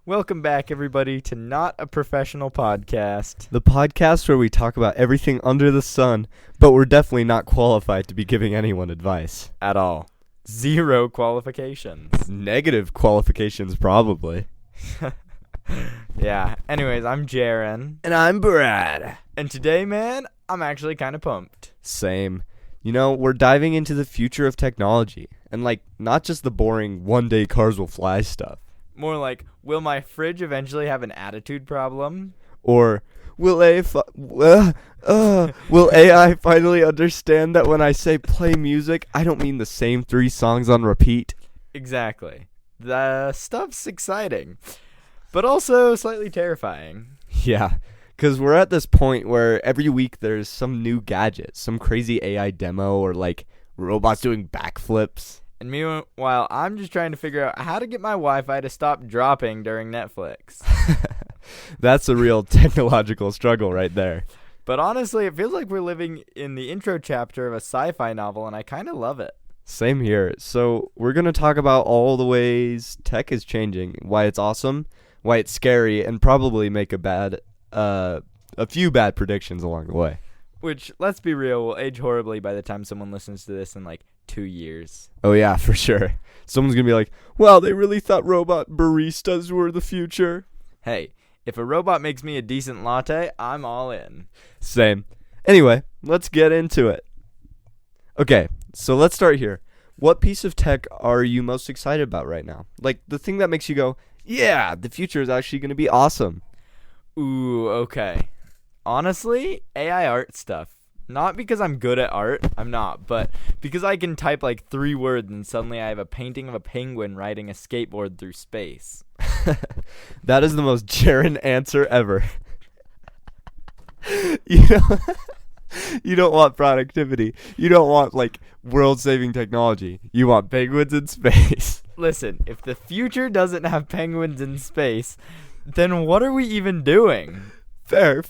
Welcome back, everybody, to Not a Professional Podcast. The podcast where we talk about everything under the sun, but we're definitely not qualified to be giving anyone advice. At all. Zero qualifications. Negative qualifications, probably. Yeah. Anyways, I'm Jaren. And I'm Brad. And today, man, I'm actually kind of pumped. Same. You know, we're diving into the future of technology. And, not just the boring one-day cars will fly stuff. More like, will my fridge eventually have an attitude problem? Or, will AI finally understand that when I say play music, I don't mean the same 3 songs on repeat? Exactly. The stuff's exciting, but also slightly terrifying. Yeah, because we're at this point where every week there's some new gadget, some crazy AI demo, or robots doing backflips. And meanwhile, I'm just trying to figure out how to get my Wi-Fi to stop dropping during Netflix. That's a real technological struggle right there. But honestly, it feels like we're living in the intro chapter of a sci-fi novel, and I kind of love it. Same here. So we're going to talk about all the ways tech is changing, why it's awesome, why it's scary, and probably make a few bad predictions along the way. Which, let's be real, will age horribly by the time someone listens to this in 2 years. Oh yeah, for sure. Someone's going to be like, wow, they really thought robot baristas were the future. Hey, if a robot makes me a decent latte, I'm all in. Same. Anyway, let's get into it. Okay, so let's start here. What piece of tech are you most excited about right now? The thing that makes you go, yeah, the future is actually going to be awesome. Ooh, okay. Honestly, AI art stuff. Not because I'm good at art, I'm not, but because I can type 3 words and suddenly I have a painting of a penguin riding a skateboard through space. That is the most Jaren answer ever. You don't want productivity. You don't want, world-saving technology. You want penguins in space. Listen, if the future doesn't have penguins in space, then what are we even doing? Fair.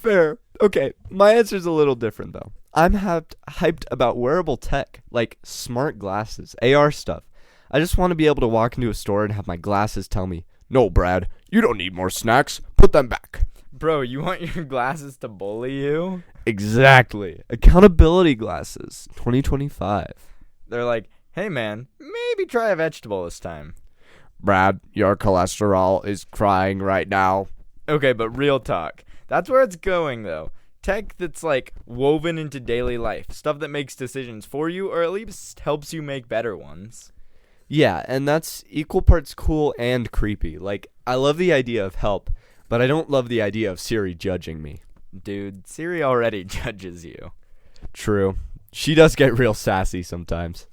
Okay, my answer's a little different, though. I'm hyped about wearable tech, like smart glasses, AR stuff. I just want to be able to walk into a store and have my glasses tell me, no, Brad, you don't need more snacks. Put them back. Bro, you want your glasses to bully you? Exactly. Accountability glasses, 2025. They're like, hey, man, maybe try a vegetable this time. Brad, your cholesterol is crying right now. Okay, but real talk. That's where it's going, though. Tech that's, woven into daily life. Stuff that makes decisions for you, or at least helps you make better ones. Yeah, and that's equal parts cool and creepy. I love the idea of help, but I don't love the idea of Siri judging me. Dude, Siri already judges you. True. She does get real sassy sometimes.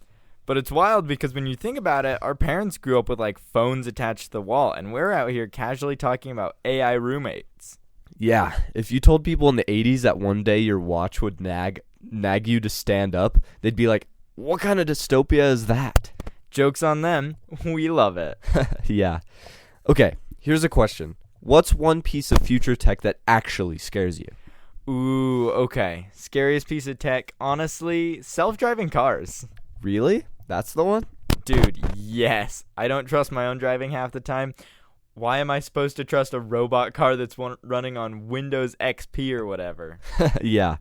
But it's wild because when you think about it, our parents grew up with, phones attached to the wall, and we're out here casually talking about AI roommates. Yeah, if you told people in the 80s that one day your watch would nag you to stand up, they'd be like, what kind of dystopia is that? Joke's on them. We love it. Yeah. Okay, here's a question. What's one piece of future tech that actually scares you? Ooh, okay. Scariest piece of tech, honestly, self-driving cars. Really? That's the one? Dude, yes. I don't trust my own driving half the time. Why am I supposed to trust a robot car that's running on Windows XP or whatever? Yeah.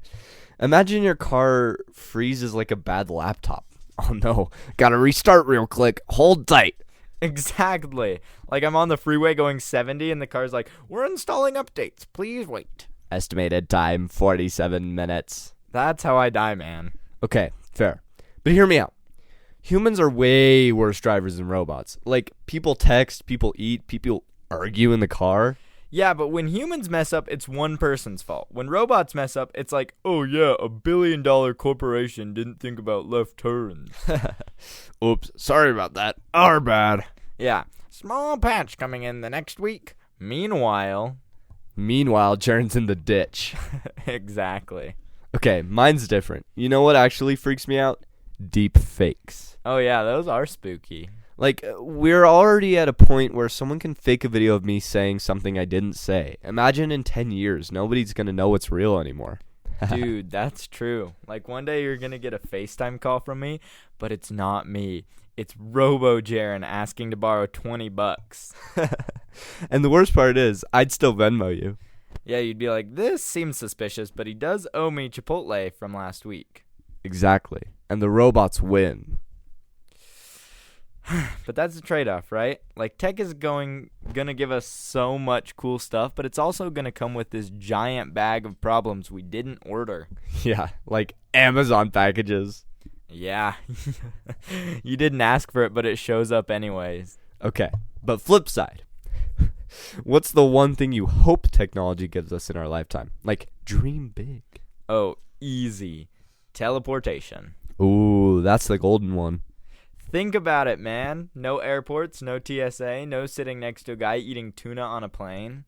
Imagine your car freezes like a bad laptop. Oh no, gotta restart real quick. Hold tight. Exactly. I'm on the freeway going 70 and the car's like, we're installing updates. Please wait. Estimated time, 47 minutes. That's how I die, man. Okay, fair. But hear me out. Humans are way worse drivers than robots. People text, people eat, people argue in the car. Yeah, but when humans mess up, it's one person's fault. When robots mess up, it's like, oh yeah, $1 billion corporation didn't think about left turns. Oops, sorry about that. Our bad. Yeah, small patch coming in the next week. Meanwhile, Jaren's in the ditch. Exactly. Okay, mine's different. You know what actually freaks me out? Deep fakes. Oh yeah, those are spooky. We're already at a point where someone can fake a video of me saying something I didn't say. Imagine in 10 years, nobody's going to know it's real anymore. Dude, that's true. One day you're going to get a FaceTime call from me, but it's not me. It's Robo Jaren asking to borrow $20. And the worst part is, I'd still Venmo you. Yeah, you'd be like, this seems suspicious, but he does owe me Chipotle from last week. Exactly. And the robots win. But that's a trade-off, right? Like, tech is gonna give us so much cool stuff, but it's also gonna come with this giant bag of problems we didn't order. Yeah, like Amazon packages. Yeah. You didn't ask for it, but it shows up anyways. Okay, but flip side. What's the one thing you hope technology gives us in our lifetime? Like, dream big. Oh, easy. Teleportation. Ooh, that's the golden one. Think about it, man. No airports, no TSA, no sitting next to a guy eating tuna on a plane.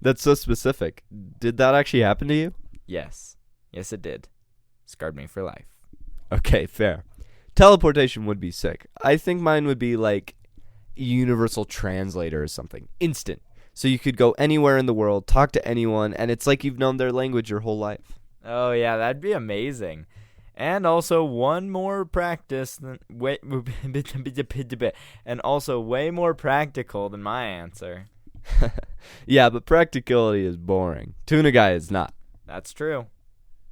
That's so specific. Did that actually happen to you? Yes. Yes, it did. Scarred me for life. Okay, fair. Teleportation would be sick. I think mine would be like universal translator or something. Instant. So you could go anywhere in the world, talk to anyone, and it's like you've known their language your whole life. Oh, yeah, that'd be amazing. And also one more practice than and also way more practical than my answer. Yeah, but practicality is boring. Tuna guy is not. That's true.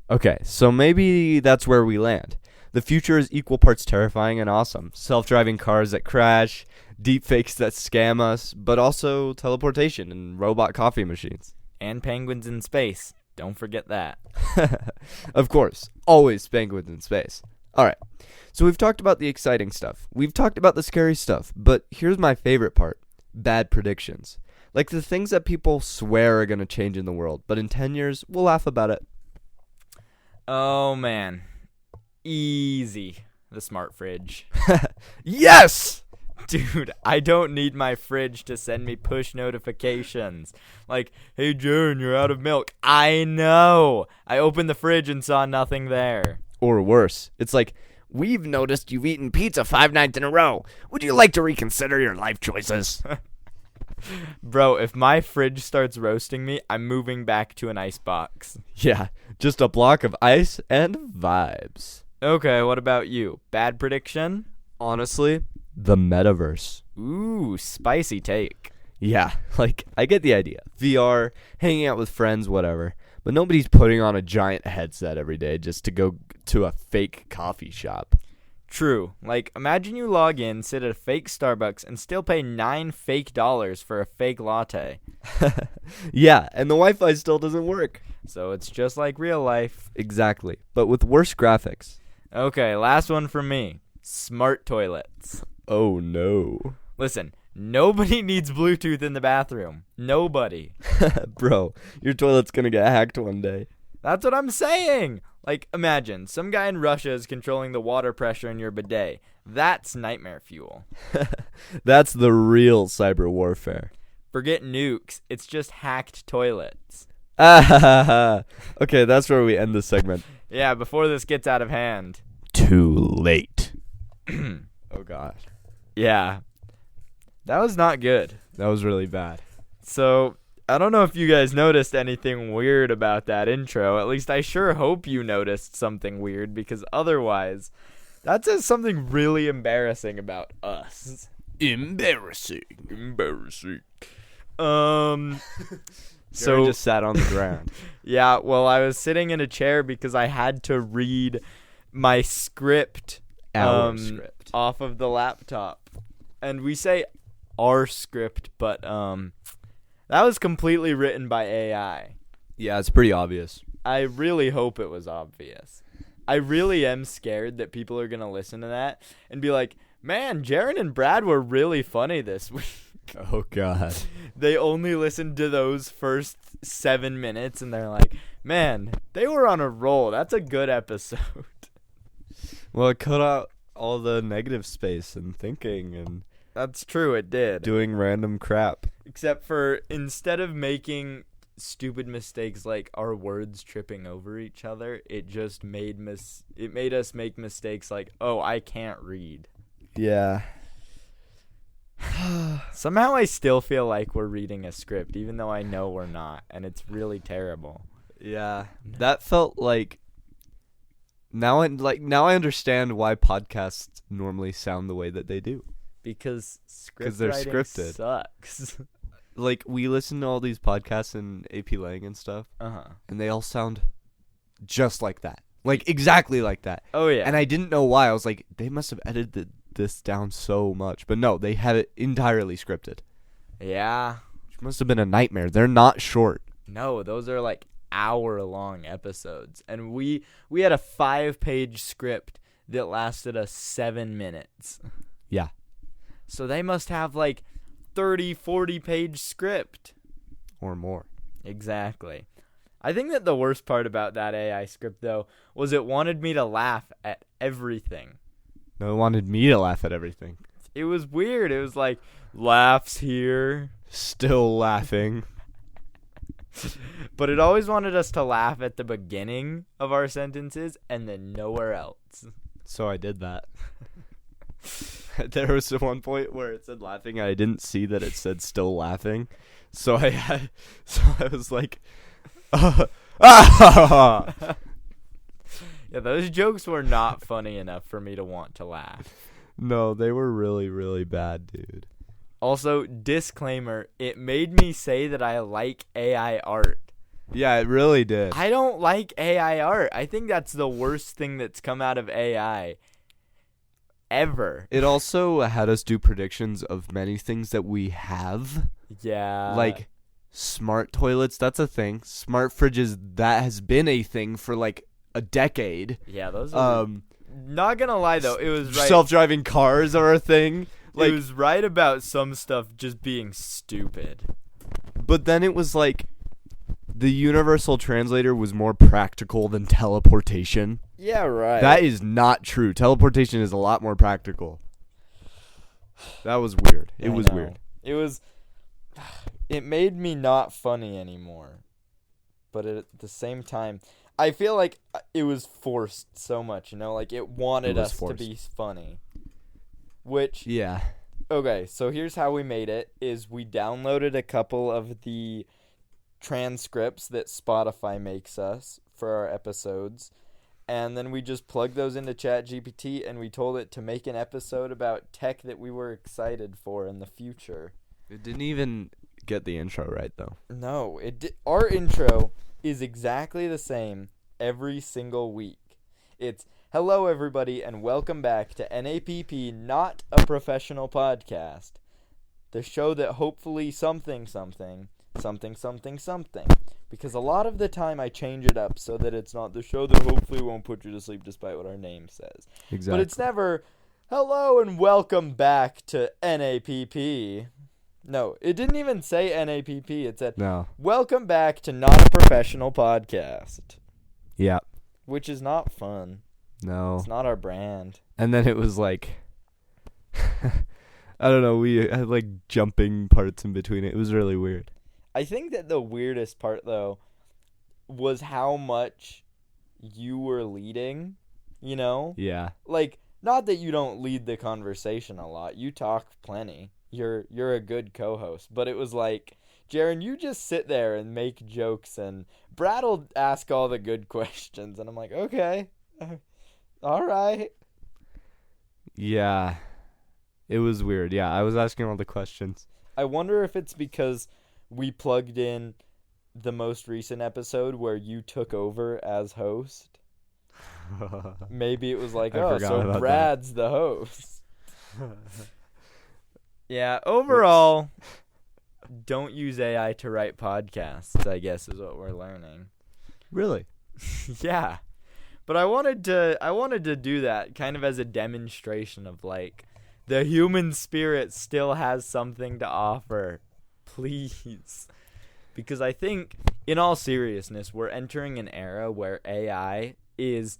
Okay, so maybe that's where we land. The future is equal parts terrifying and awesome. Self-driving cars that crash, deepfakes that scam us, but also teleportation and robot coffee machines. And penguins in space. Don't forget that. Of course, always penguins in space. Alright, so we've talked about the exciting stuff. We've talked about the scary stuff, but here's my favorite part. Bad predictions. Like the things that people swear are going to change in the world, but in 10 years, we'll laugh about it. Oh, man. Easy. The smart fridge. Yes! Dude, I don't need my fridge to send me push notifications. Like, hey, Jaren, you're out of milk. I know. I opened the fridge and saw nothing there. Or worse, it's like, we've noticed you've eaten pizza 5 nights in a row. Would you like to reconsider your life choices? Bro, if my fridge starts roasting me, I'm moving back to an ice box. Yeah, just a block of ice and vibes. Okay, what about you? Bad prediction? Honestly, the metaverse. Ooh, spicy take. Yeah, like, I get the idea. VR, hanging out with friends, whatever. But nobody's putting on a giant headset every day just to go to a fake coffee shop. True. Like, imagine you log in, sit at a fake Starbucks, and still pay $9 fake for a fake latte. Yeah, and the Wi-Fi still doesn't work. So it's just like real life. Exactly, but with worse graphics. Okay, last one from me. Smart toilets. Oh, no. Listen, nobody needs Bluetooth in the bathroom. Nobody. Bro, your toilet's gonna get hacked one day. That's what I'm saying. Like, imagine, some guy in Russia is controlling the water pressure in your bidet. That's nightmare fuel. That's the real cyber warfare. Forget nukes. It's just hacked toilets. Okay, that's where we end this segment. Yeah, before this gets out of hand. Too late. Oh, gosh. Yeah. That was not good. That was really bad. So, I don't know if you guys noticed anything weird about that intro. At least I sure hope you noticed something weird, because otherwise, that says something really embarrassing about us. Embarrassing. So just sat on the ground. Yeah, well, I was sitting in a chair because I had to read my script, Our script. off of the laptop. And we say our script, but that was completely written by AI. Yeah, it's pretty obvious. I really hope it was obvious. I really am scared that people are going to listen to that and be like, man, Jaren and Brad were really funny this week. Oh, God. They only listened to those first 7 minutes, and they're like, man, they were on a roll. That's a good episode. Well, it cut out all the negative space and thinking and That's true, it did. doing random crap. Except for instead of making stupid mistakes like our words tripping over each other, it just made us make mistakes like, oh, I can't read. Yeah. Somehow I still feel like we're reading a script, even though I know we're not, and it's really terrible. Yeah. That felt like now I understand why podcasts normally sound the way that they do. Because script 'Cause they're writing scripted. sucks. like we listen to all these podcasts in AP Lang and stuff, and they all sound just like that, like exactly like that. Oh yeah. And I didn't know why. I was like, they must have edited this down so much, but no, they had it entirely scripted. Yeah. Which must have been a nightmare. They're not short. No, those are like hour-long episodes, and we had a 5-page script that lasted us 7 minutes. Yeah. So they must have like 40-page script. Or more. Exactly. I think that the worst part about that AI script, though, was it wanted me to laugh at everything. No, it wanted me to laugh at everything. It was weird. It was like, laughs here. Still laughing. But it always wanted us to laugh at the beginning of our sentences and then nowhere else. So I did that. There was one point where it said laughing, and I didn't see that it said still laughing. So I was like, Yeah, those jokes were not funny enough for me to want to laugh. No, they were really, really bad, dude. Also, disclaimer, it made me say that I like AI art. Yeah, it really did. I don't like AI art. I think that's the worst thing that's come out of AI ever. It also had us do predictions of many things that we have. Yeah. Like smart toilets, that's a thing. Smart fridges, that has been a thing for like a decade. Yeah, those are not gonna lie though, it was right. Self-driving cars are a thing. Like, it was right about some stuff just being stupid. But then it was like the universal translator was more practical than teleportation. Yeah, right. That is not true. Teleportation is a lot more practical. That was weird. It was weird. It made me not funny anymore. But at the same time, I feel like it was forced so much, you know? Like, it wanted us to be funny. Which, yeah. Okay, so here's how we made it, is we downloaded a couple of the transcripts that Spotify makes us for our episodes, and then we just plugged those into ChatGPT, and we told it to make an episode about tech that we were excited for in the future. It didn't even get the intro right, though. No, our intro is exactly the same every single week. It's, hello everybody and welcome back to NAPP, Not a Professional Podcast. The show that hopefully something. Because a lot of the time I change it up so that it's not the show that hopefully won't put you to sleep despite what our name says. Exactly. But it's never, hello and welcome back to NAPP. No, it didn't even say NAPP. It said, no. Welcome back to Not a Professional Podcast. Yeah. Which is not fun. No. It's not our brand. And then it was like, I don't know, we had like jumping parts in between it. It was really weird. I think that the weirdest part, though, was how much you were leading, you know? Yeah. Like, not that you don't lead the conversation a lot. You talk plenty. You're a good co-host. But it was like, Jaron, you just sit there and make jokes, and Brad will ask all the good questions. And I'm like, okay, all right. Yeah. It was weird. Yeah, I was asking all the questions. I wonder if it's because we plugged in the most recent episode where you took over as host. Maybe it was like, so Brad's the host. Yeah, overall, don't use AI to write podcasts, I guess is what we're learning. Really? Yeah. But I wanted to do that kind of as a demonstration of like the human spirit still has something to offer. Please. Because I think, in all seriousness, we're entering an era where AI is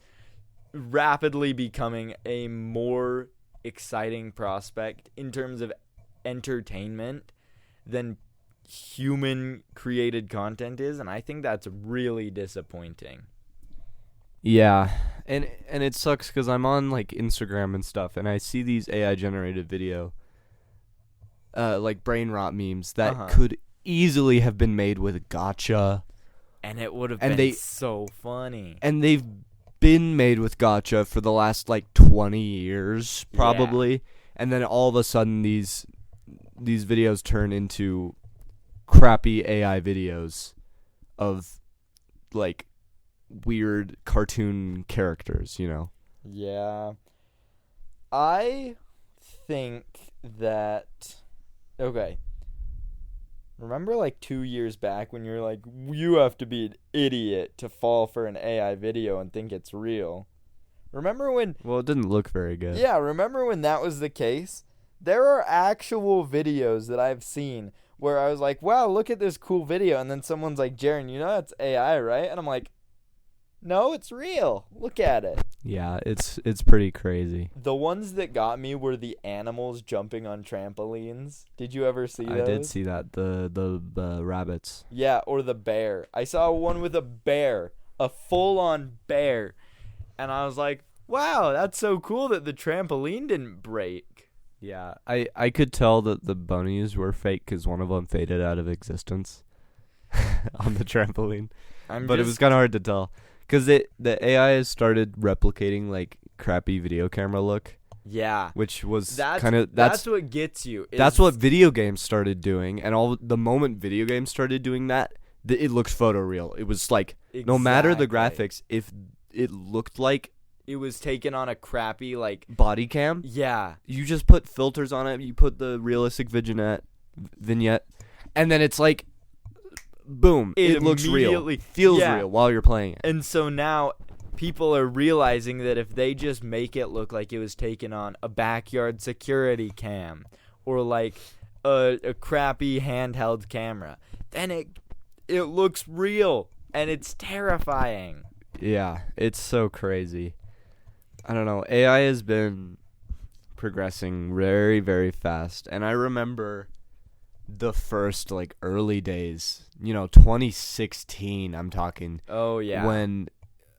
rapidly becoming a more exciting prospect in terms of entertainment than human-created content is, and I think that's really disappointing. Yeah, and it sucks because I'm on like Instagram and stuff, and I see these AI-generated video, like brain rot memes that could easily have been made with gotcha. And it would have been so funny. And they've been made with gotcha for the last like 20 years, probably. Yeah. And then all of a sudden these videos turn into crappy AI videos of like weird cartoon characters, you know. Yeah. I think that okay. Remember like 2 years back when you're like, you have to be an idiot to fall for an AI video and think it's real? Remember when Well, it didn't look very good. Yeah, remember when that was the case? There are actual videos that I've seen where I was like, wow, look at this cool video. And then someone's like, Jaren, you know that's AI, right? And I'm like, no, it's real. Look at it. Yeah, it's pretty crazy. The ones that got me were the animals jumping on trampolines. Did you ever see those? I did see that. The rabbits. Yeah, or the bear. I saw one with a bear, a full-on bear. And I was like, wow, that's so cool that the trampoline didn't break. Yeah, I could tell that the bunnies were fake because one of them faded out of existence on the trampoline. But it was kind of hard to tell because the AI has started replicating like crappy video camera look. Yeah, which was that's what gets you. That's what video games started doing, and the moment video games started doing that, it looked photoreal. It was like no matter the graphics, if it looked like it was taken on a crappy like body cam. Yeah, you just put filters on it. You put the realistic vignette, and then it's like, boom! It looks real, feels real while you're playing it. And so now people are realizing that if they just make it look like it was taken on a backyard security cam or like a crappy handheld camera, then it looks real and it's terrifying. Yeah, it's so crazy. I don't know. AI has been progressing very, very fast. And I remember the first, like, early days, 2016, I'm talking. Oh, yeah. When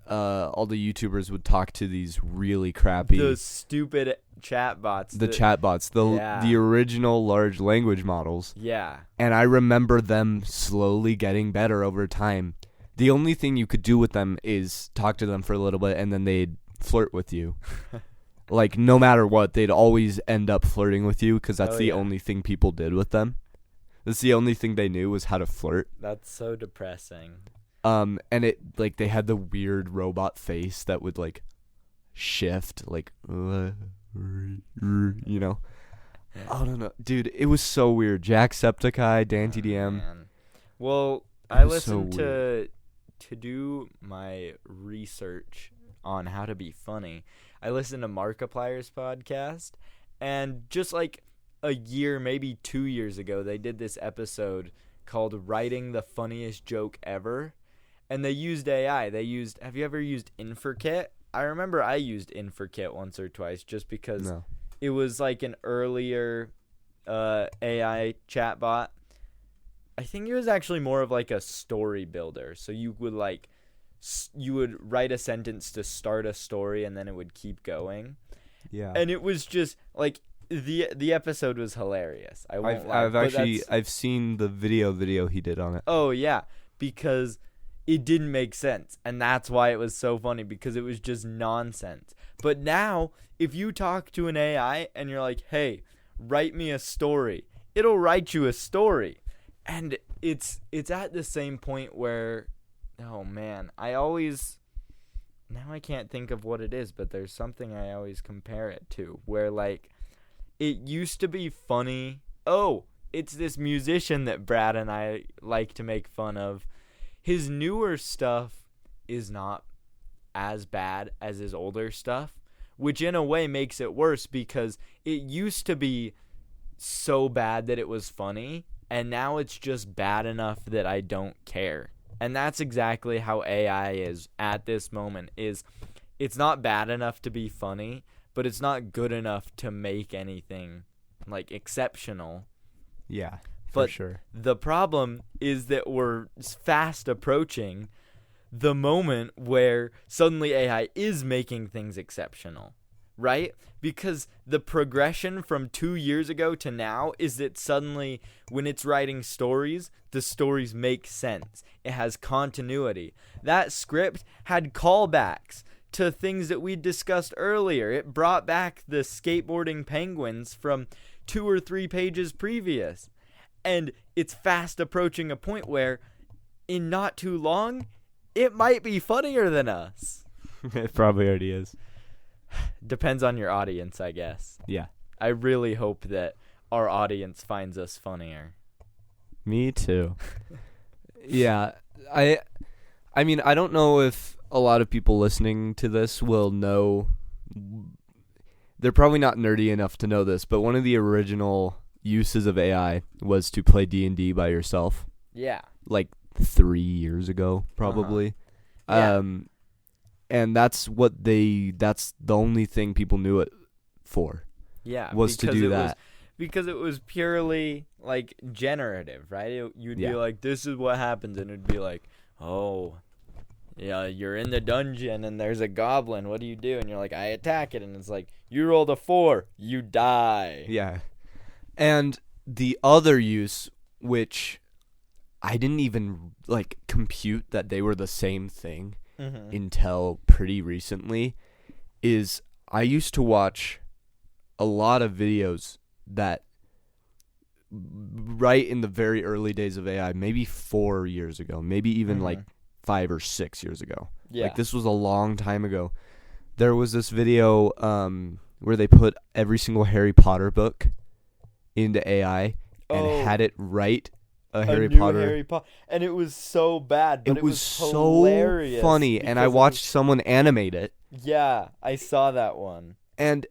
all the YouTubers would talk to these really crappy... The stupid chatbots. The original large language models. Yeah. And I remember them slowly getting better over time. The only thing you could do with them is talk to them for a little bit, and then they'd flirt with you. Like, no matter what, they'd always end up flirting with you, because that's the only thing people did with them. That's the only thing they knew was how to flirt. That's so depressing. And they had the weird robot face that would, like, shift, like, I don't know. Dude, it was so weird. Jacksepticeye, DanTDM. Well, I listened to do my research on how to be funny. I listened to Markiplier's podcast, and just like a year, maybe 2 years ago, they did this episode called Writing the Funniest Joke Ever, and they used AI. Have you ever used Inferkit? I remember I used Inferkit once or twice just because it was like an earlier AI chatbot. I think it was actually more of like a story builder. So you would write a sentence to start a story, and then it would keep going. Yeah. And it was just like the episode was hilarious. I won't lie. I've seen the video he did on it. Oh yeah, because it didn't make sense, and that's why it was so funny, because it was just nonsense. But now, if you talk to an AI and you're like, "Hey, write me a story," it'll write you a story. And it's at the same point where, oh man, now I can't think of what it is, but there's something I always compare it to, where like, it used to be funny. Oh, it's this musician that Brad and I like to make fun of. His newer stuff is not as bad as his older stuff, which in a way makes it worse, because it used to be so bad that it was funny, and now it's just bad enough that I don't care. And that's exactly how AI is at this moment. It's not bad enough to be funny, but it's not good enough to make anything like exceptional. Yeah, for sure. The problem is that we're fast approaching the moment where suddenly AI is making things exceptional. Right? Because the progression from 2 years ago to now is that suddenly when it's writing stories, the stories make sense. It has continuity. That script had callbacks to things that we discussed earlier. It brought back the skateboarding penguins from 2 or 3 pages previous. And it's fast approaching a point where in not too long, it might be funnier than us. It probably already is. Depends on your audience, I guess. Yeah. I really hope that our audience finds us funnier. Me too. Yeah. I mean, I don't know if a lot of people listening to this will know. They're probably not nerdy enough to know this, but one of the original uses of AI was to play D&D by yourself. Yeah. Like 3 years ago, probably. Yeah. And that's the only thing people knew it for. Yeah. Was to do that. Because it was purely, like, generative, right? You'd be like, this is what happens, and it'd be like, oh, yeah, you're in the dungeon, and there's a goblin. What do you do? And you're like, I attack it, and it's like, you rolled a 4, you die. Yeah. And the other use, which I didn't even, like, compute that they were the same thing until pretty recently, is I used to watch a lot of videos that right in the very early days of AI, maybe 4 years ago, maybe even like 5 or 6 years ago. Yeah. Like this was a long time ago. There was this video where they put every single Harry Potter book into AI and had it write a Harry Potter. And it was so bad, but it was so hilarious funny, and I watched someone animate it. Yeah, I saw that one. And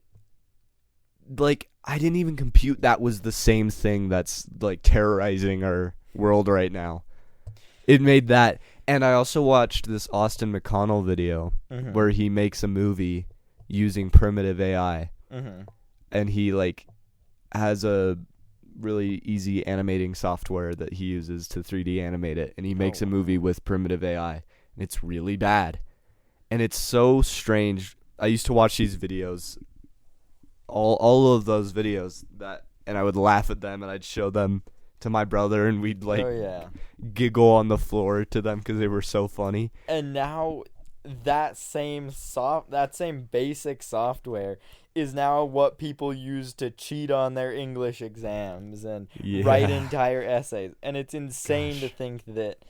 like I didn't even compute that was the same thing that's like terrorizing our world right now. It made that. And I also watched this Austin McConnell video where he makes a movie using primitive AI. And he like has a really easy animating software that he uses to 3D animate it, and he makes a movie with primitive AI, and it's really bad. And it's so strange. I used to watch these videos, all of those videos, and I would laugh at them, and I'd show them to my brother, and we'd like giggle on the floor to them because they were so funny. And now that same basic software is now what people use to cheat on their English exams and write entire essays. And it's insane to think that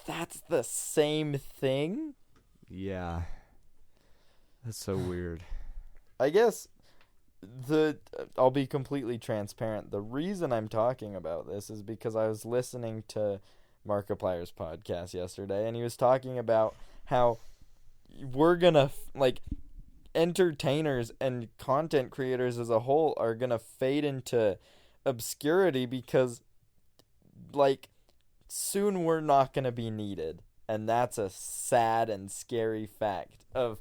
that's the same thing. Yeah. That's so weird. I guess I'll be completely transparent. The reason I'm talking about this is because I was listening to Markiplier's podcast yesterday, and he was talking about how we're gonna entertainers and content creators as a whole are gonna fade into obscurity because soon we're not gonna be needed, and that's a sad and scary fact of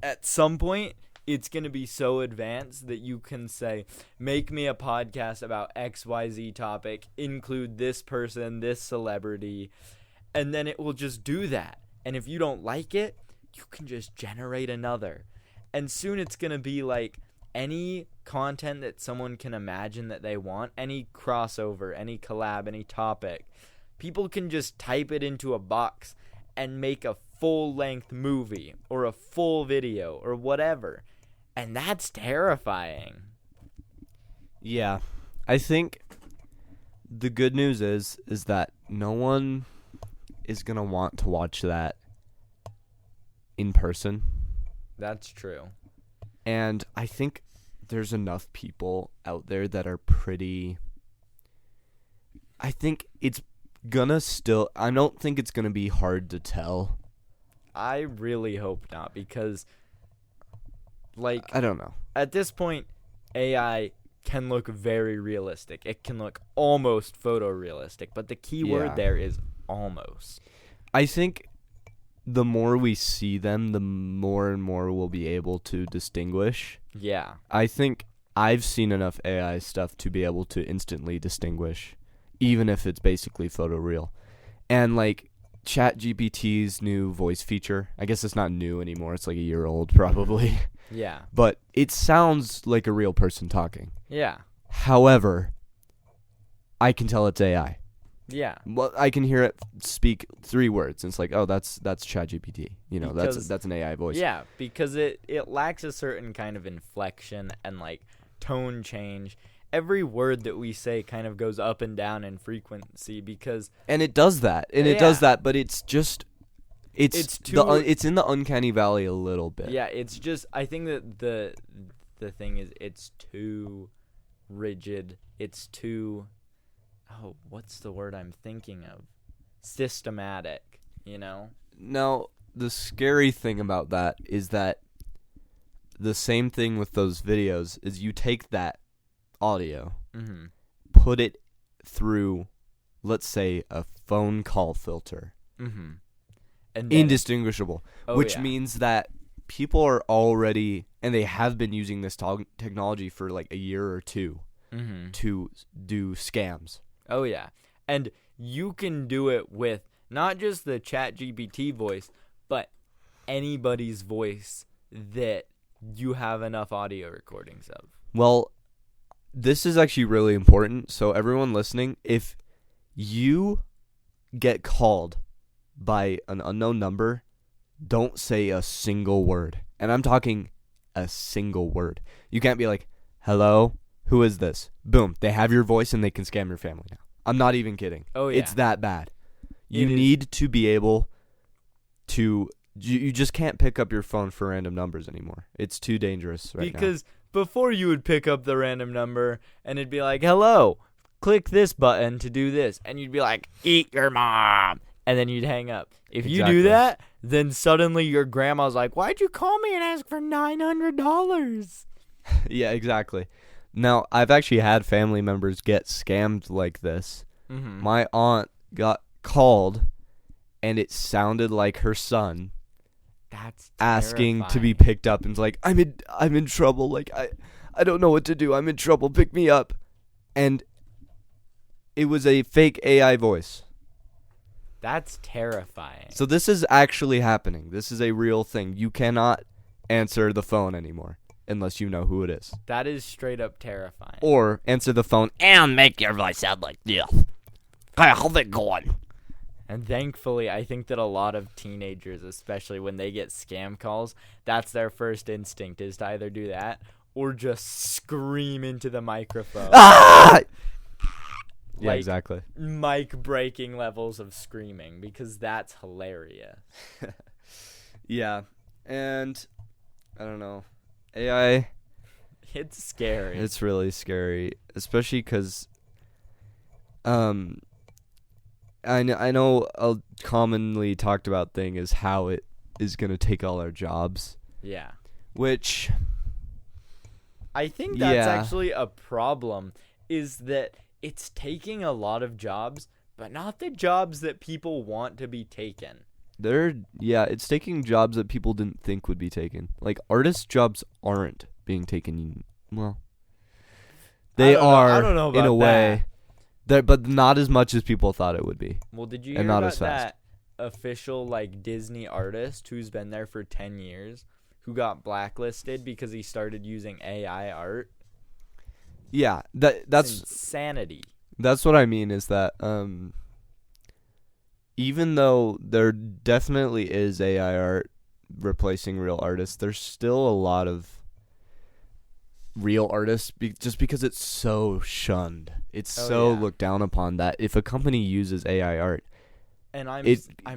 at some point it's going to be so advanced that you can say, make me a podcast about XYZ topic, include this person, this celebrity, and then it will just do that. And if you don't like it, you can just generate another. And soon it's going to be like any content that someone can imagine that they want, any crossover, any collab, any topic, people can just type it into a box and make a full-length movie or a full video or whatever. And that's terrifying. Yeah. I think the good news is that no one is going to want to watch that in person. That's true. And I think there's enough people out there that are pretty... I think it's gonna still... I don't think it's gonna be hard to tell. I really hope not, because... I don't know. At this point, AI can look very realistic. It can look almost photorealistic, but the key word there is almost. I think the more we see them, the more and more we'll be able to distinguish. Yeah. I think I've seen enough AI stuff to be able to instantly distinguish, even if it's basically photoreal. And ChatGPT's new voice feature, I guess it's not new anymore. It's like a year old probably. Yeah. But it sounds like a real person talking. Yeah. However, I can tell it's AI. Yeah. Well, I can hear it speak 3 words, and it's like, oh, that's ChatGPT. That's an AI voice. Yeah, because it lacks a certain kind of inflection and tone change, every word that we say kind of goes up and down in frequency because And it does that. And it does that, but it's just it's in the uncanny valley a little bit. Yeah, it's just I think that the thing is it's too rigid. It's too what's the word I'm thinking of? Systematic, you know? Now, the scary thing about that is that the same thing with those videos is you take that audio, put it through, let's say, a phone call filter. And then indistinguishable, which means that people are already, and they have been using this technology for like a year or two to do scams. Oh, yeah. And you can do it with not just the ChatGPT voice, but anybody's voice that you have enough audio recordings of. Well, this is actually really important. So everyone listening, if you get called by an unknown number, don't say a single word. And I'm talking a single word. You can't be like, hello, who is this? Boom, they have your voice and they can scam your family now. I'm not even kidding. Oh, yeah. It's that bad. You need to be able to... You just can't pick up your phone for random numbers anymore. It's too dangerous right now. Because before you would pick up the random number and it'd be like, hello, click this button to do this. And you'd be like, eat your mom. And then you'd hang up. If you do that, then suddenly your grandma's like, why'd you call me and ask for $900? Yeah, exactly. Now, I've actually had family members get scammed like this. My aunt got called and it sounded like her son. That's asking terrifying. to be picked up, and it's like, I'm in trouble, like I don't know what to do, I'm in trouble, pick me up. And it was a fake AI voice. That's terrifying. So this is actually happening. This is a real thing. You cannot answer the phone anymore unless you know who it is. That is straight up terrifying. Or answer the phone and make your voice sound like this. How's it going? And thankfully, I think that a lot of teenagers, especially when they get scam calls, that's their first instinct is to either do that or just scream into the microphone. Ah! Yeah, Like, exactly. Mic breaking levels of screaming because that's hilarious. Yeah. And I don't know. AI, It's scary. it's really scary, especially because I know a commonly talked about thing is how it is going to take all our jobs. Yeah. Which, I think that's yeah. actually a problem, is that it's taking a lot of jobs, but not the jobs that people want to be taken. it's taking jobs that people didn't think would be taken. Like, artist jobs aren't being taken. Well, they are I don't know about in a that. way. But not as much as people thought it would be. Well, did you And hear not about as fast. that official like Disney artist who's been there for 10 years who got blacklisted because he started using AI art? Yeah, It's that's insanity. That's what I mean is that even though there definitely is AI art replacing real artists, there's still a lot of real artists just because it's so shunned. It's so looked down upon that if a company uses AI art, And I'm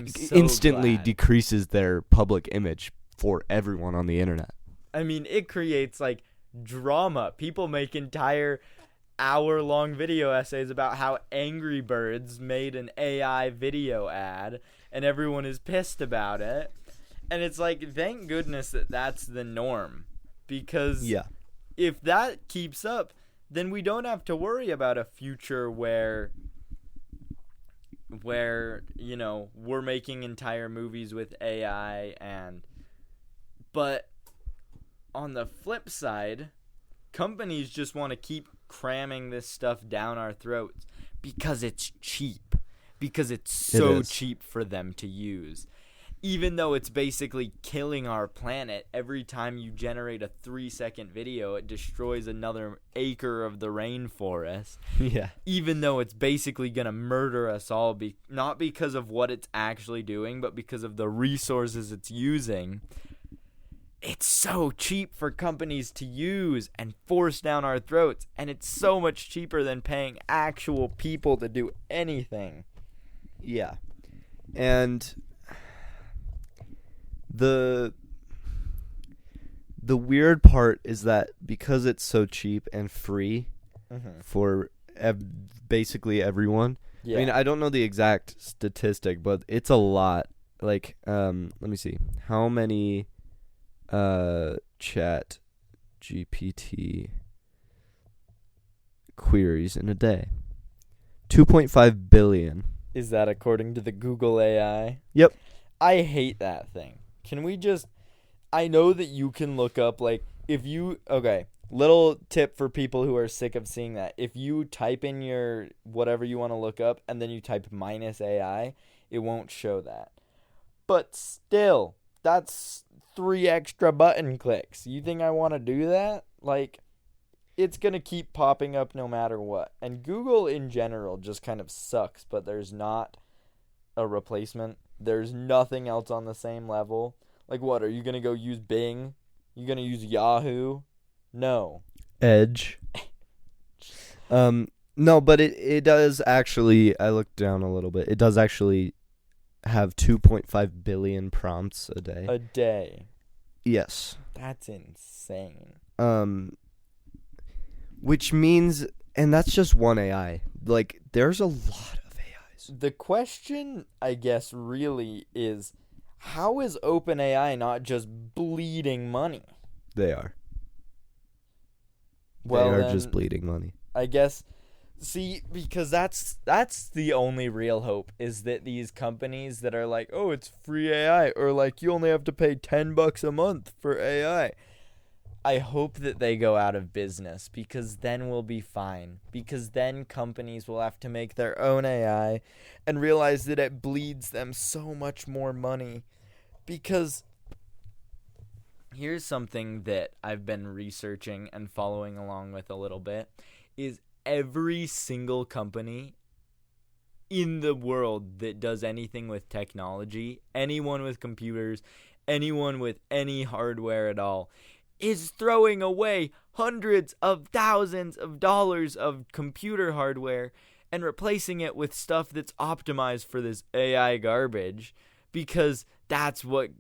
so instantly glad. decreases their public image for everyone on the internet. I mean, it creates like drama. People make entire hour-long video essays about how Angry Birds made an AI video ad and everyone is pissed about it. And it's like, thank goodness that that's the norm, because if that keeps up, then we don't have to worry about a future where you know, we're making entire movies with AI. But on the flip side, companies just want to keep cramming this stuff down our throats because it's cheap, because it's so cheap for them to use. Even though it's basically killing our planet, every time you generate a 3-second video, it destroys another acre of the rainforest. Yeah. Even though it's basically going to murder us all, not because of what it's actually doing, but because of the resources it's using. it's so cheap for companies to use and force down our throats, and it's so much cheaper than paying actual people to do anything. Yeah. And the weird part is that because it's so cheap and free for basically everyone. Yeah. I mean, I don't know the exact statistic, but it's a lot. Like, let me see. How many chat GPT queries in a day? 2.5 billion. Is that according to the Google AI? Yep. I hate that thing. Can we just... I know that you can look up, like, if you... Okay, little tip for people who are sick of seeing that. If you type in your whatever you want to look up and then you type -AI, it won't show that. But still, that's 3 extra button clicks. You think I want to do that? Like, it's going to keep popping up no matter what. And Google in general just kind of sucks, but there's not a replacement. There's nothing else on the same level. Like, what, are you going to go use Bing? You going to use Yahoo? No. Edge. No, but it does actually, I looked down a little bit. It does actually have 2.5 billion prompts a day. A day. Yes. That's insane. Which means, and that's just one AI. Like, there's a lot of AIs. The question, I guess, really is, how is OpenAI not just bleeding money? They are. Well, they are then, just bleeding money. I guess, see, because that's the only real hope, is that these companies that are like, oh, it's free AI, or like, you only have to pay $10 a month for AI. I hope that they go out of business, because then we'll be fine. Because then companies will have to make their own AI and realize that it bleeds them so much more money. Because here's something that I've been researching and following along with a little bit, is every single company in the world that does anything with technology, anyone with computers, anyone with any hardware at all, is throwing away hundreds of thousands of dollars of computer hardware and replacing it with stuff that's optimized for this AI garbage, because that's what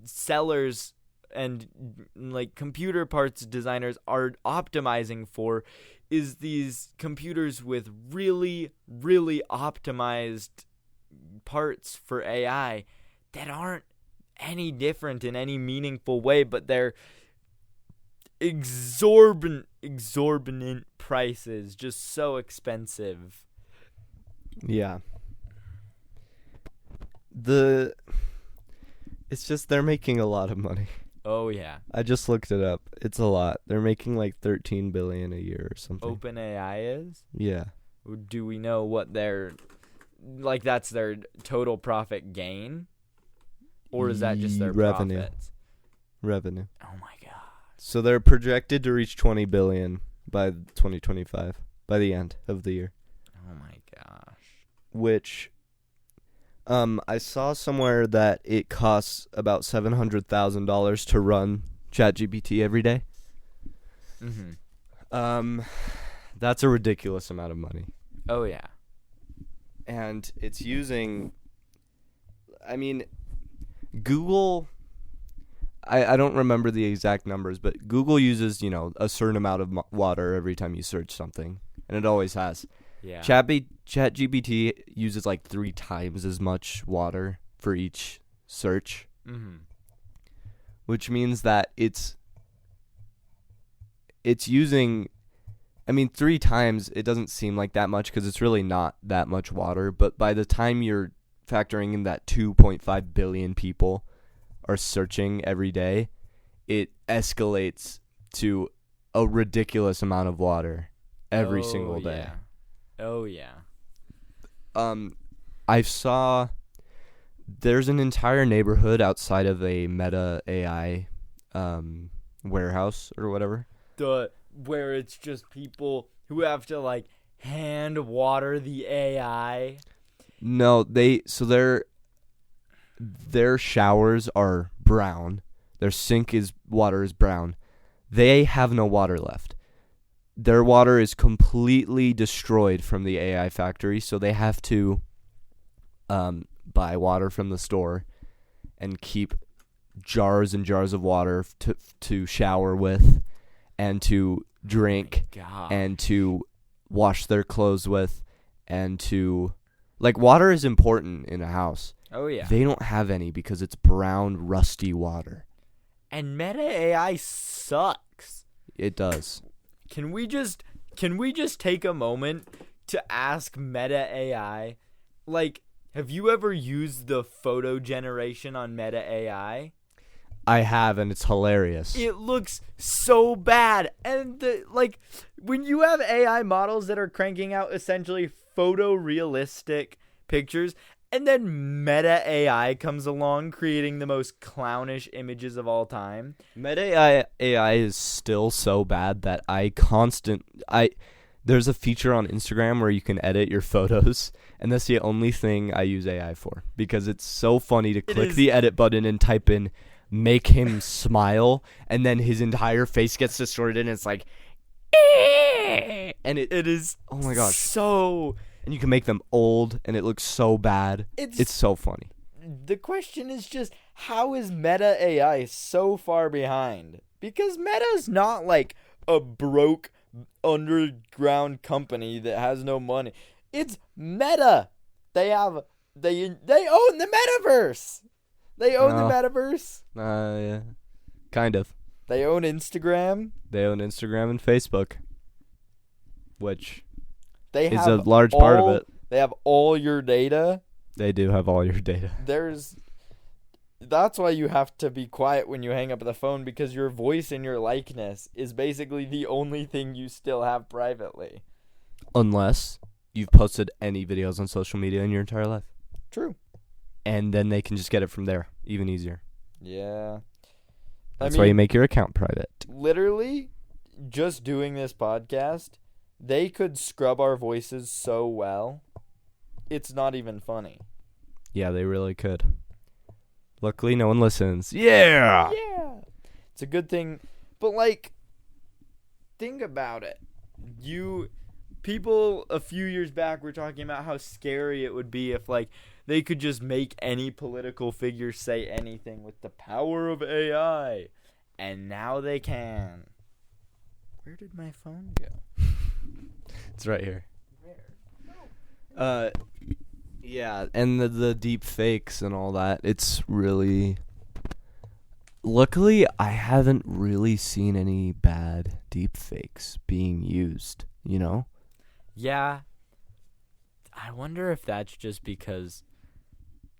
sellers and like computer parts designers are optimizing for, is these computers with really, really optimized parts for AI that aren't any different in any meaningful way, but they're exorbitant prices, just so expensive. Yeah. It's just they're making a lot of money. Oh yeah. I just looked it up. It's a lot. They're making like 13 billion a year or something. OpenAI is? Yeah. Do we know what their, like, that's their total profit gain? Or is that just their revenue? Profits? Revenue. Oh my god. So they're projected to reach 20 billion by 2025, by the end of the year. Oh my gosh. Which I saw somewhere that it costs about $700,000 to run ChatGPT every day. That's a ridiculous amount of money. Oh yeah. And it's using, I mean, Google, I don't remember the exact numbers, but Google uses, a certain amount of water every time you search something, and it always has. Yeah. ChatGPT uses like 3 times as much water for each search, which means that it's using, 3 times, it doesn't seem like that much because it's really not that much water, but by the time you're factoring in that 2.5 billion people are searching every day, it escalates to a ridiculous amount of water every single day. Yeah. Oh yeah. I saw there's an entire neighborhood outside of a Meta AI warehouse or whatever. Where it's just people who have to like hand water the AI. No, their showers are brown. Their sink water is brown. They have no water left. Their water is completely destroyed from the AI factory, so they have to buy water from the store and keep jars and jars of water to shower with and to drink and to wash their clothes with and to water is important in a house. Oh yeah. They don't have any because it's brown rusty water. And Meta AI sucks. It does. Can we just take a moment to ask Meta AI, have you ever used the photo generation on Meta AI? I have, and it's hilarious. It looks so bad. And when you have AI models that are cranking out essentially photorealistic pictures, and then Meta AI comes along creating the most clownish images of all time. Meta AI is still so bad that there's a feature on Instagram where you can edit your photos, and that's the only thing I use AI for because it's so funny to click the edit button and type in make him smile, and then his entire face gets distorted and it's like and it is, oh my gosh, so. And you can make them old, and it looks so bad. It's so funny. The question is just, how is Meta AI so far behind? Because Meta's not like a broke underground company that has no money. It's Meta. They own the metaverse. They own the metaverse. Yeah. Kind of. They own Instagram. They own Instagram and Facebook. Which is a large part of it. They have all your data. They do have all your data. That's why you have to be quiet when you hang up the phone, because your voice and your likeness is basically the only thing you still have privately. Unless you've posted any videos on social media in your entire life. True. And then they can just get it from there. Even easier. Yeah. That's why you make your account private. Literally, just doing this podcast, they could scrub our voices so well, it's not even funny. Yeah, they really could. Luckily, no one listens. Yeah! Yeah! It's a good thing. But, think about it. People a few years back were talking about how scary it would be if, they could just make any political figure say anything with the power of AI. And now they can. Where did my phone go? It's right here. Where? Yeah, and the deep fakes and all that. It's really... Luckily, I haven't really seen any bad deep fakes being used, you know? Yeah. I wonder if that's just because...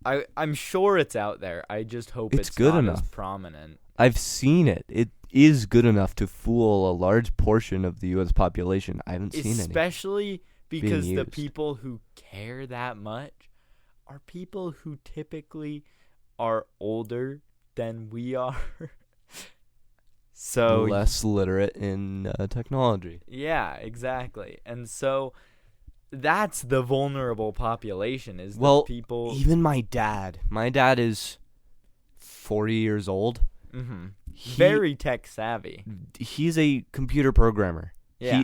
I'm sure it's out there. I just hope it's good not enough. as prominent. I've seen it. It is good enough to fool a large portion of the U.S. population. I haven't seen any. Especially because the used. people who care that much are people who typically are older than we are. So less literate in technology. Yeah, exactly. And so that's the vulnerable population, is well, the people. Even my dad. My dad is 40 years old. Mm-hmm. Very tech savvy. He's a computer programmer. Yeah.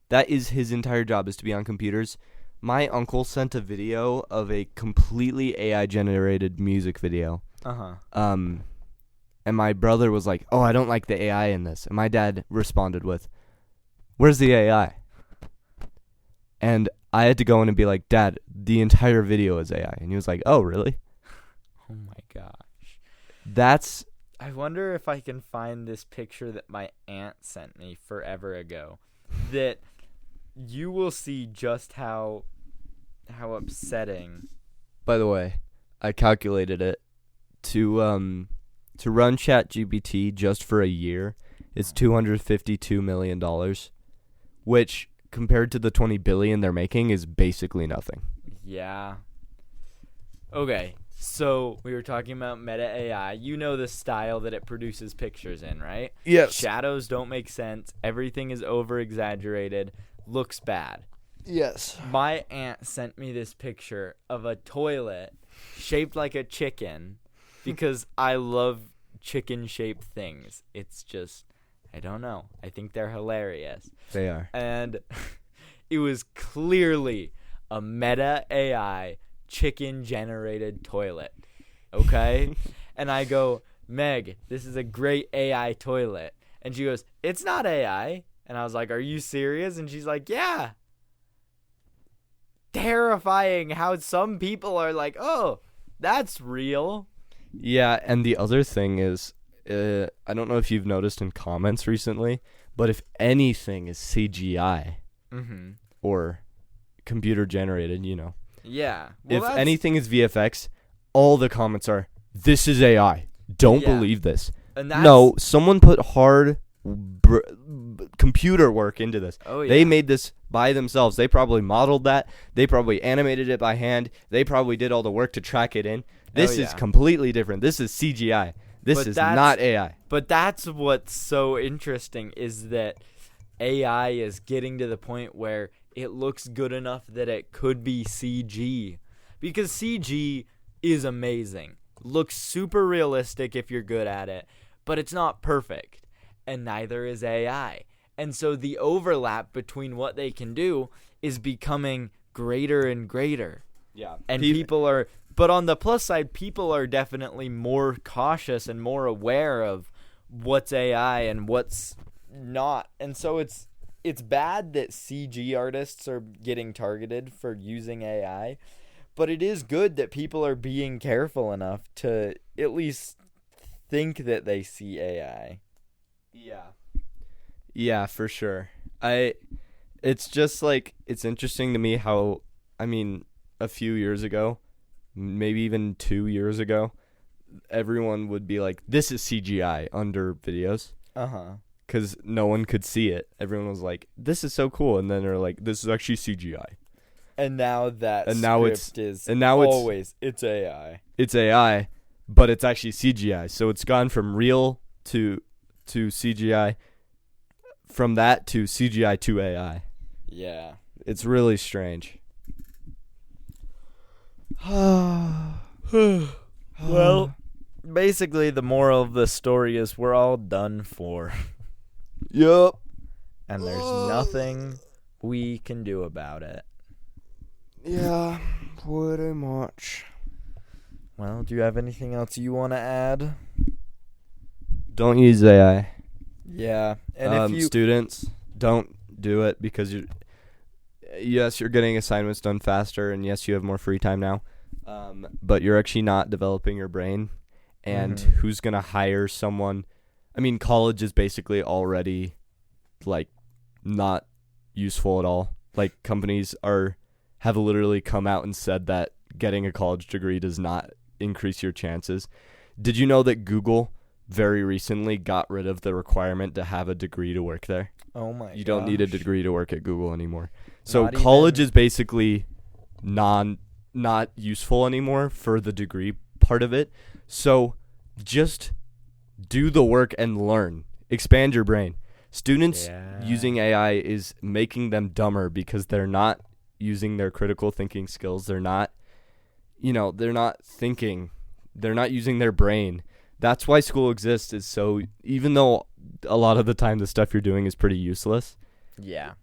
That is his entire job, is to be on computers. My uncle sent a video of a completely AI generated music video. Uh-huh. And my brother was like, "Oh, I don't like the AI in this." And my dad responded with, "Where's the AI?" And I had to go in and be like, "Dad, the entire video is AI." And he was like, "Oh, really?" Oh my gosh. I wonder if I can find this picture that my aunt sent me forever ago. That you will see just how upsetting. By the way, I calculated it to run ChatGPT just for a year. It's $252 million, which compared to the $20 billion they're making is basically nothing. Yeah. Okay. So we were talking about Meta AI. You know the style that it produces pictures in, right? Yes. Shadows don't make sense. Everything is over-exaggerated. Looks bad. Yes. My aunt sent me this picture of a toilet shaped like a chicken because I love chicken-shaped things. It's just, I don't know. I think they're hilarious. They are. And it was clearly a meta AI chicken-generated toilet. Okay? And I go, Meg, this is a great AI toilet. And she goes, it's not AI. And I was like, are you serious? And she's like, yeah. Terrifying how some people are like, oh, that's real. Yeah, and the other thing is, I don't know if you've noticed in comments recently, but if anything is CGI or computer generated, Yeah. If anything is VFX, all the comments are, this is AI. Don't believe this. And No, someone put hard computer work into this. Oh, yeah. They made this by themselves. They probably modeled that. They probably animated it by hand. They probably did all the work to track it in. This is completely different. This is CGI. This is not AI. But that's what's so interesting is that AI is getting to the point where it looks good enough that it could be CG. Because CG is amazing. Looks super realistic if you're good at it, but it's not perfect. And neither is AI. And so the overlap between what they can do is becoming greater and greater. Yeah. And but on the plus side, people are definitely more cautious and more aware of what's AI and what's not. And so it's bad that CG artists are getting targeted for using AI, but it is good that people are being careful enough to at least think that they see AI. Yeah, for sure. It's just like, it's interesting to me how, a few years ago, maybe even 2 years ago, everyone would be like, this is CGI under videos. Because no one could see it. Everyone was like, this is so cool. And then they're like, this is actually CGI. And now that it's AI. It's AI, but it's actually CGI. So it's gone from real to CGI, from that to CGI to AI. Yeah. It's really strange. Well, basically the moral of the story is we're all done for. Yup. And there's nothing we can do about it. Yeah, pretty much. Well, do you have anything else you want to add? Don't use AI. Yeah. And if students, don't do it because you're getting assignments done faster, and yes, you have more free time now. But you're actually not developing your brain. And who's going to hire someone? College is basically already, not useful at all. Companies have literally come out and said that getting a college degree does not increase your chances. Did you know that Google very recently got rid of the requirement to have a degree to work there? Oh my gosh. You don't need a degree to work at Google anymore. So college is basically not useful anymore for the degree part of it. So just do the work and learn. Expand your brain. Students using AI is making them dumber because they're not using their critical thinking skills. They're not thinking. They're not using their brain. That's why school exists, is so, even though a lot of the time the stuff you're doing is pretty useless,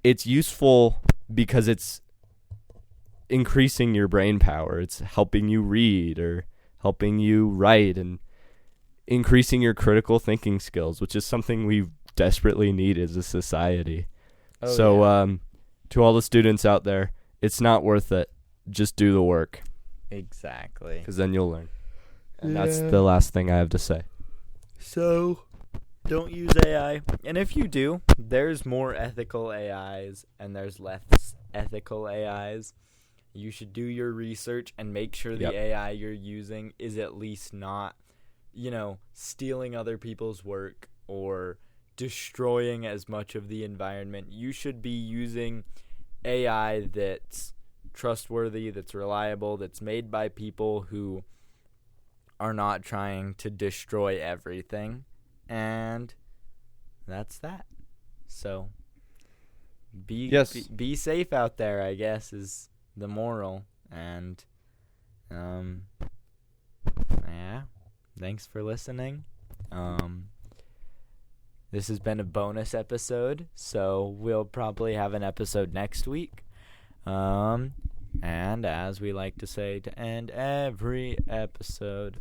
it's useful because it's increasing your brain power. It's helping you read or helping you write and increasing your critical thinking skills, which is something we desperately need as a society. To all the students out there, it's not worth it. Just do the work. Exactly. Because then you'll learn. And that's the last thing I have to say. So, don't use AI. And if you do, there's more ethical AIs and there's less ethical AIs. You should do your research and make sure the AI you're using is at least not, stealing other people's work or destroying as much of the environment. You should be using AI that's trustworthy, that's reliable, that's made by people who are not trying to destroy everything. And that's that. So be safe out there, I guess, is the moral. And thanks for listening. This has been a bonus episode, so we'll probably have an episode next week. And as we like to say to end every episode,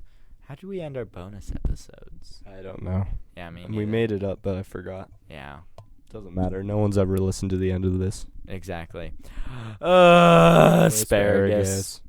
how do we end our bonus episodes? I don't know. Yeah, I mean, We made it up, but I forgot. Yeah, Doesn't matter. No one's ever listened to the end of this. exactly. Asparagus.